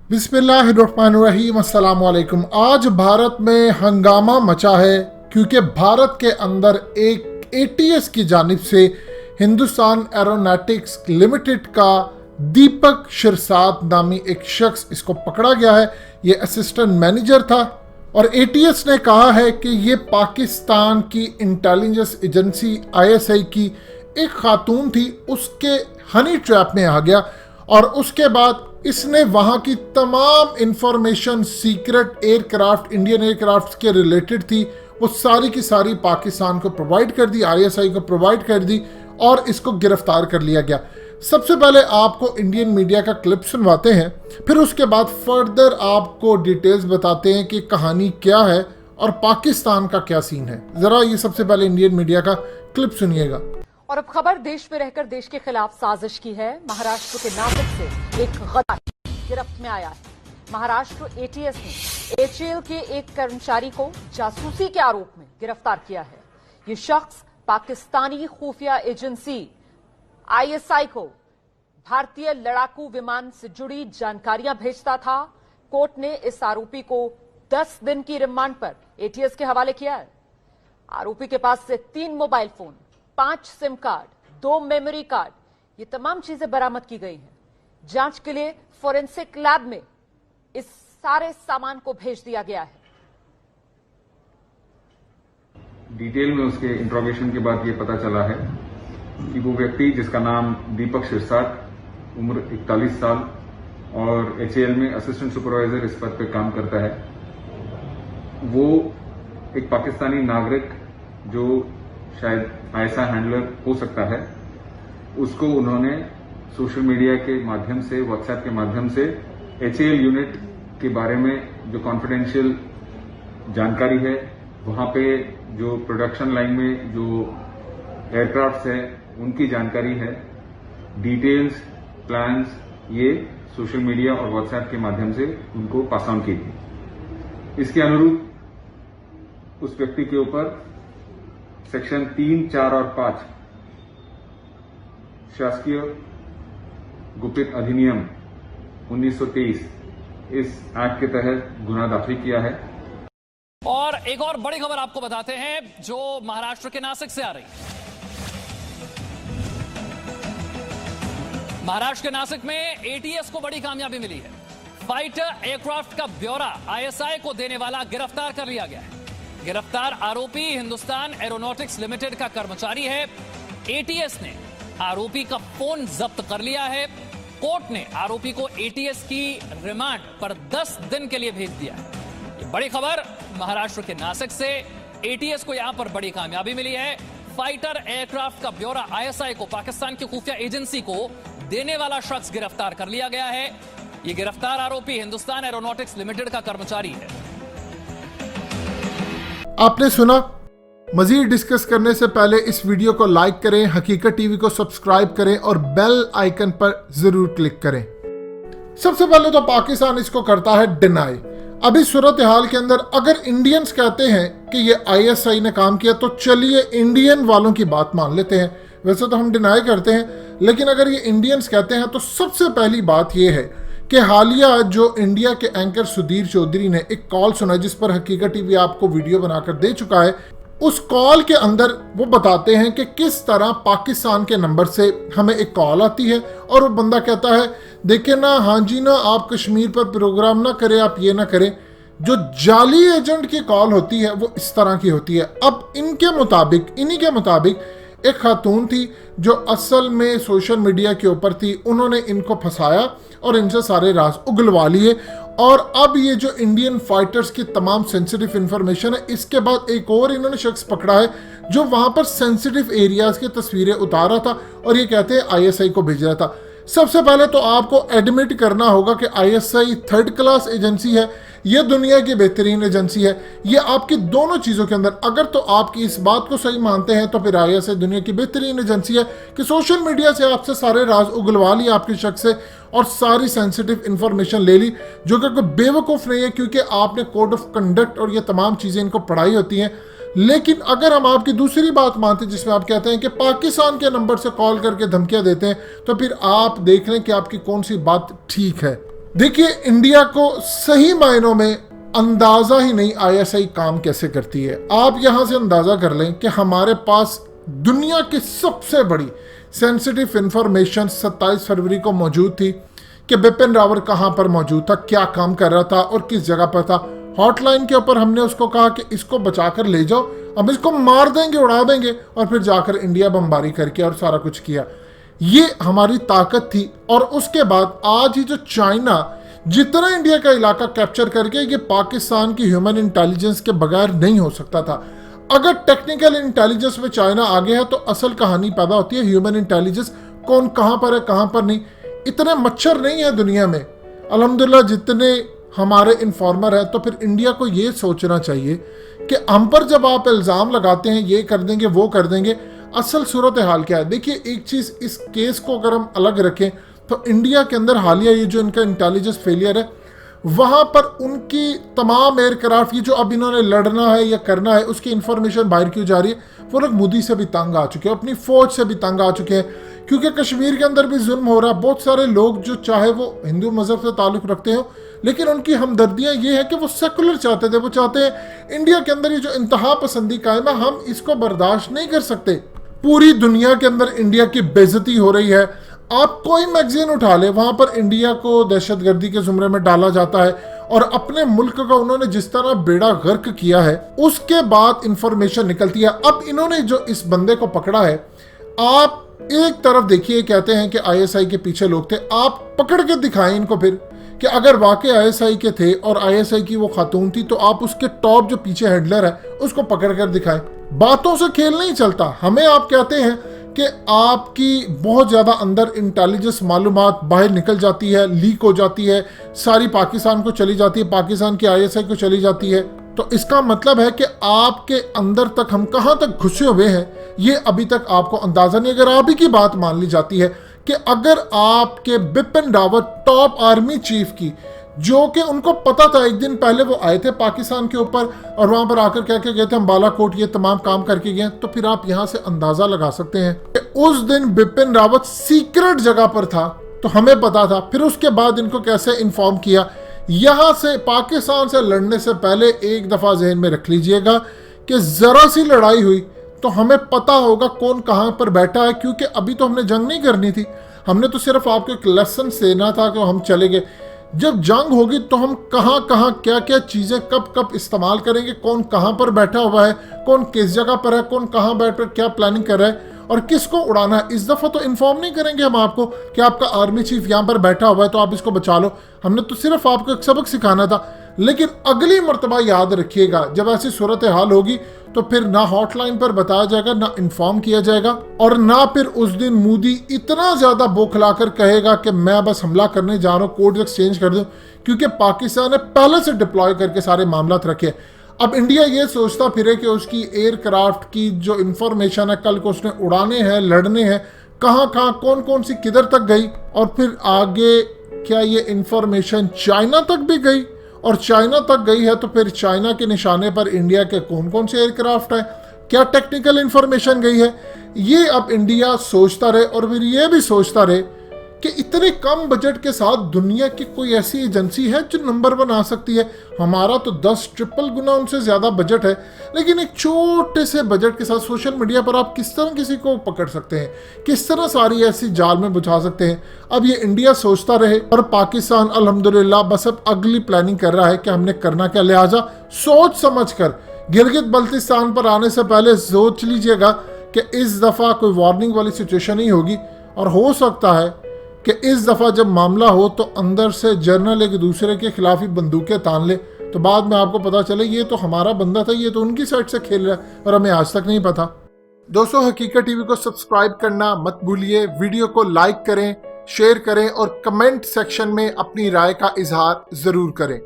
बिस्मिल्लाहिर्रहमानिर्रहीम, अस्सलाम वालेकुम। आज भारत में हंगामा मचा है क्योंकि भारत के अंदर एक एटीएस की जानिब से हिंदुस्तान एरोनॉटिक्स लिमिटेड का दीपक शिरसाट नामी एक शख्स, इसको पकड़ा गया है। ये असिस्टेंट मैनेजर था और एटीएस ने कहा है कि ये पाकिस्तान की इंटेलिजेंस एजेंसी आईएसआई की एक खातून थी, उसके हनी ट्रैप में आ गया और उसके बाद इसने वहां की तमाम information secret aircraft, Indian aircraft के रिलेटेड थी, वो सारी की सारी पाकिस्तान को प्रोवाइड कर दी, आईएसआई को प्रोवाइड कर दी और इसको गिरफ्तार कर लिया गया। सबसे पहले आपको इंडियन मीडिया का क्लिप सुनवाते हैं, फिर उसके बाद फर्दर आपको डिटेल्स बताते हैं कि कहानी क्या है और पाकिस्तान का क्या सीन है। जरा ये सबसे पहले इंडियन मीडिया का क्लिप सुनिएगा। और अब खबर देश में रहकर देश के खिलाफ साजिश की है। महाराष्ट्र के नासिक से एक गद्दार गिरफ्त में आया है। महाराष्ट्र एटीएस ने एचएएल के एक कर्मचारी को जासूसी के आरोप में गिरफ्तार किया है। ये शख्स पाकिस्तानी खुफिया एजेंसी आईएसआई को भारतीय लड़ाकू विमान से जुड़ी जानकारियां भेजता था। कोर्ट ने इस आरोपी को 10 दिन की रिमांड पर एटीएस के हवाले किया है। आरोपी के पास से 3 mobile phone, 5 SIM card, 2 memory card, ये तमाम चीजें बरामद की गई हैं। जांच के लिए फोरेंसिक लैब में इस सारे सामान को भेज दिया गया है। डिटेल में उसके इंट्रोगेशन के बाद ये पता चला है कि वो व्यक्ति, जिसका नाम दीपक शिरसाट, उम्र 41 साल और एचएएल में असिस्टेंट सुपरवाइजर इस पद पे काम करता है, वो एक पाकिस्तानी नागरिक जो शायद आईएसआई हैंडलर हो सकता है, उसको उन्होंने सोशल मीडिया के माध्यम से, व्हाट्सएप के माध्यम से एचएएल यूनिट के बारे में जो कॉन्फिडेंशियल जानकारी है, वहां पे जो प्रोडक्शन लाइन में जो एयरक्राफ्ट्स है उनकी जानकारी है, डिटेल्स, प्लान्स, ये सोशल मीडिया और व्हाट्सएप के माध्यम से उनको पास ऑन की थी। इसके अनुरूप उस व्यक्ति के ऊपर सेक्शन 3, 4 और 5 शासकीय गुप्त अधिनियम 1923 इस एक्ट के तहत गुना दाखिल किया है। और एक और बड़ी खबर आपको बताते हैं जो महाराष्ट्र के नासिक से आ रही है। महाराष्ट्र के नासिक में एटीएस को बड़ी कामयाबी मिली है। फाइटर एयरक्राफ्ट का ब्यौरा आईएसआई को देने वाला गिरफ्तार कर लिया गया है। गिरफ्तार आरोपी हिंदुस्तान एरोनॉटिक्स लिमिटेड का कर्मचारी है। एटीएस ने आरोपी का फोन जब्त कर लिया है। कोर्ट ने आरोपी को एटीएस की रिमांड पर 10 दिन के लिए भेज दिया है। ये बड़ी खबर महाराष्ट्र के नासिक से। एटीएस को यहां पर बड़ी कामयाबी मिली है। फाइटर एयरक्राफ्ट का ब्यौरा आईएसआई को, पाकिस्तान की खुफिया एजेंसी को देने वाला शख्स गिरफ्तार कर लिया गया है। यह गिरफ्तार आरोपी हिंदुस्तान एरोनॉटिक्स लिमिटेड का कर्मचारी है। आपने सुना। मजीद डिस्कस करने से पहले इस वीडियो को लाइक करें, हकीकत टीवी को सब्सक्राइब करें और बेल आइकन पर जरूर क्लिक करें। सबसे पहले तो पाकिस्तान इसको करता है डिनाई। अभी सूरत हाल के अंदर अगर इंडियंस कहते हैं कि ये आईएसआई ने काम किया तो चलिए इंडियन वालों की बात मान लेते हैं। वैसे तो हम डिनाई करते हैं, लेकिन अगर ये इंडियंस कहते हैं तो सबसे पहली बात ये है कि हालिया जो इंडिया के एंकर सुधीर चौधरी ने एक कॉल सुना, जिस पर हकीकत टीवी आपको वीडियो बनाकर दे चुका है। उस कॉल के अंदर वो बताते हैं कि किस तरह पाकिस्तान के नंबर से हमें एक कॉल आती है और वो बंदा कहता है, देखिए ना, हाँ जी ना, आप कश्मीर पर प्रोग्राम ना करें, आप ये ना करें। जो जाली एजेंट की कॉल होती है वो इस तरह की होती है। अब इन्हीं के मुताबिक एक खातून थी जो असल में सोशल मीडिया के ऊपर थी, उन्होंने इनको फंसाया और इनसे सारे राज उगलवा लिए। और अब ये जो इंडियन फाइटर्स की तमाम सेंसिटिव इंफॉर्मेशन है, इसके बाद एक और इन्होंने शख्स पकड़ा है जो वहां पर सेंसिटिव एरियाज की तस्वीरें उतार रहा था और ये कहते हैं आईएसआई को भेज रहा था। सबसे पहले तो आपको एडमिट करना होगा कि आईएसआई 3rd क्लास एजेंसी है, ये दुनिया की बेहतरीन एजेंसी है। ये आपकी दोनों चीज़ों के अंदर, अगर तो आपकी इस बात को सही मानते हैं तो फिर आईएसआई दुनिया की बेहतरीन एजेंसी है कि सोशल मीडिया से आपसे सारे राज उगलवा लिए आपके शख्स से और सारी सेंसिटिव इंफॉर्मेशन ले ली, जो कि कोई बेवकूफ़ नहीं है क्योंकि आपने कोड ऑफ कंडक्ट और ये तमाम चीज़ें इनको पढ़ाई होती हैं। लेकिन अगर हम आपकी दूसरी बात मानते हैं जिसमें आप कहते हैं कि पाकिस्तान के नंबर से कॉल करके धमकियां देते हैं, तो फिर आप देख लें कि आपकी कौन सी बात ठीक है। देखिए, इंडिया को सही मायनों में अंदाजा ही नहीं आईएसआई काम कैसे करती है। आप यहां से अंदाजा कर लें कि हमारे पास दुनिया की सबसे बड़ी सेंसिटिव इंफॉर्मेशन 27 फरवरी को मौजूद थी कि बिपिन रावत कहां पर मौजूद था, क्या काम कर रहा था और किस जगह पर था। हॉटलाइन के ऊपर हमने उसको कहा कि इसको बचाकर ले जाओ, हम इसको मार देंगे, उड़ा देंगे, और फिर जाकर इंडिया बमबारी करके और सारा कुछ किया। ये हमारी ताकत थी। और उसके बाद आज ही जो चाइना जितना इंडिया का इलाका कैप्चर करके, ये पाकिस्तान की ह्यूमन इंटेलिजेंस के बगैर नहीं हो सकता था। अगर टेक्निकल इंटेलिजेंस में चाइना आगे है तो असल कहानी पैदा होती है ह्यूमन इंटेलिजेंस, कौन कहां पर है कहां पर नहीं। इतने मच्छर नहीं है दुनिया में अल्हम्दुलिल्लाह जितने हमारे इन्फॉर्मर है। तो फिर इंडिया को ये सोचना चाहिए कि हम पर जब आप इल्ज़ाम लगाते हैं ये कर देंगे वो कर देंगे, असल सूरत हाल क्या है। देखिए, एक चीज़, इस केस को अगर हम अलग रखें तो इंडिया के अंदर हालिया ये जो इनका इंटेलिजेंस फेलियर है, वहाँ पर उनकी तमाम एयरक्राफ्ट, ये जो अब इन्होंने लड़ना है या करना है, उसकी इंफॉर्मेशन बाहर क्यों जा रही है। वो लोग मोदी से भी तंग आ चुके हैं, अपनी फौज से भी तंग आ चुके हैं, क्योंकि कश्मीर के अंदर भी जुल्म हो रहा है। बहुत सारे लोग जो चाहे वो हिंदू मजहब से ताल्लुक़ रखते हो, लेकिन उनकी हमदर्दियाँ ये है कि वो सेकुलर चाहते थे, वो चाहते हैं इंडिया के अंदर ये जो इंतहा पसंदी कायम है, हम इसको बर्दाश्त नहीं कर सकते। पूरी दुनिया के अंदर इंडिया की बेइज्जती हो रही है। आप कोई मैगजीन उठा ले, वहां पर इंडिया को दहशतगर्दी के जुमरे में डाला जाता है, और अपने मुल्क का उन्होंने जिस तरह बेड़ा गर्क किया है, उसके बाद इंफॉर्मेशन निकलती है। अब इन्होंने जो इस बंदे को पकड़ा है, आप एक तरफ देखिए, कहते हैं कि आईएसआई के पीछे लोग थे, आप पकड़ के दिखाएं इनको फिर कि अगर वाकई आईएसआई के थे और आईएसआई की वो खातून थी, तो आप उसके टॉप जो पीछे हैंडलर है उसको पकड़ कर दिखाएं। बातों से खेल नहीं चलता। हमें आप कहते हैं कि आपकी बहुत ज़्यादा अंदर इंटेलिजेंस मालूमात बाहर निकल जाती है, लीक हो जाती है, सारी पाकिस्तान को चली जाती है, पाकिस्तान की आईएसआई को चली जाती है, तो इसका मतलब है कि आपके अंदर तक हम कहाँ तक घुसे हुए हैं ये अभी तक आपको अंदाज़ा नहीं। अगर आप ही की बात मान ली जाती है कि अगर आपके Bipin Rawat top army chief की, जो कि उनको पता था, एक दिन पहले वो आए थे पाकिस्तान के ऊपर और वहां पर आकर कह के गए थे हम बालाकोट ये तमाम काम करके गए, तो फिर आप यहां से अंदाजा लगा सकते हैं कि उस दिन बिपिन रावत सीक्रेट जगह पर था, तो हमें पता था। फिर उसके बाद इनको कैसे इन्फॉर्म किया। यहां से पाकिस्तान से लड़ने से पहले एक दफा जहन में रख लीजिएगा कि जरा सी लड़ाई हुई तो हमें पता होगा कौन कहां पर बैठा है, क्योंकि अभी तो हमने जंग नहीं करनी थी, हमने तो सिर्फ आपको एक लेसन देना था कि हम चले गए। जब जंग होगी तो हम कहां कहां क्या क्या चीजें कब कब इस्तेमाल करेंगे, कौन कहां पर बैठा हुआ है, कौन किस जगह पर है, कौन कहां बैठ कर क्या प्लानिंग कर रहा है और किसको उड़ाना है। इस दफा तो इन्फॉर्म नहीं करेंगे हम आपको कि आपका आर्मी चीफ यहां पर बैठा हुआ है तो आप इसको बचा लो। हमने तो सिर्फ आपको एक सबक सिखाना था। लेकिन अगली मर्तबा याद रखिएगा, जब ऐसी सूरत हाल होगी तो फिर ना हॉटलाइन पर बताया जाएगा, ना इन्फॉर्म किया जाएगा, और ना फिर उस दिन मोदी इतना ज्यादा बौखलाकर कहेगा कि मैं बस हमला करने जा रहा हूं, कोड एक्सचेंज कर दूं, क्योंकि पाकिस्तान ने पहले से डिप्लॉय करके सारे मामला रखे। अब इंडिया ये सोचता फिरे कि उसकी एयरक्राफ्ट की जो इंफॉर्मेशन है, कल को उसने उड़ाने हैं, लड़ने हैं, कहाँ कहाँ कौन कौन सी किधर तक गई, और फिर आगे क्या ये इंफॉर्मेशन चाइना तक भी गई, और चाइना तक गई है तो फिर चाइना के निशाने पर इंडिया के कौन कौन से एयरक्राफ्ट हैं, क्या टेक्निकल इंफॉर्मेशन गई है। ये अब इंडिया सोचता रहे, और फिर ये भी सोचता रहे कि इतने कम बजट के साथ दुनिया की कोई ऐसी एजेंसी है जो नंबर 1 आ सकती है। हमारा तो 10 ट्रिपल गुना उनसे ज़्यादा बजट है, लेकिन एक छोटे से बजट के साथ सोशल मीडिया पर आप किस तरह किसी को पकड़ सकते हैं, किस तरह सारी ऐसी जाल में बुझा सकते हैं। अब ये इंडिया सोचता रहे, और पाकिस्तान अल्हम्दुलिल्लाह बस अब अगली प्लानिंग कर रहा है कि हमने करना क्या। लिहाजा सोच समझ कर गिलगित बल्तिस्तान पर आने से पहले सोच लीजिएगा कि इस दफ़ा कोई वार्निंग वाली सिचुएशन ही होगी, और हो सकता है कि इस दफ़ा जब मामला हो तो अंदर से जर्नल एक दूसरे के खिलाफ ही बंदूकें तान ले, तो बाद में आपको पता चले ये तो हमारा बंदा था, ये तो उनकी साइड से खेल रहा है और हमें आज तक नहीं पता। दोस्तों, हकीकत टीवी को सब्सक्राइब करना मत भूलिए, वीडियो को लाइक करें, शेयर करें और कमेंट सेक्शन में अपनी राय का इजहार ज़रूर करें।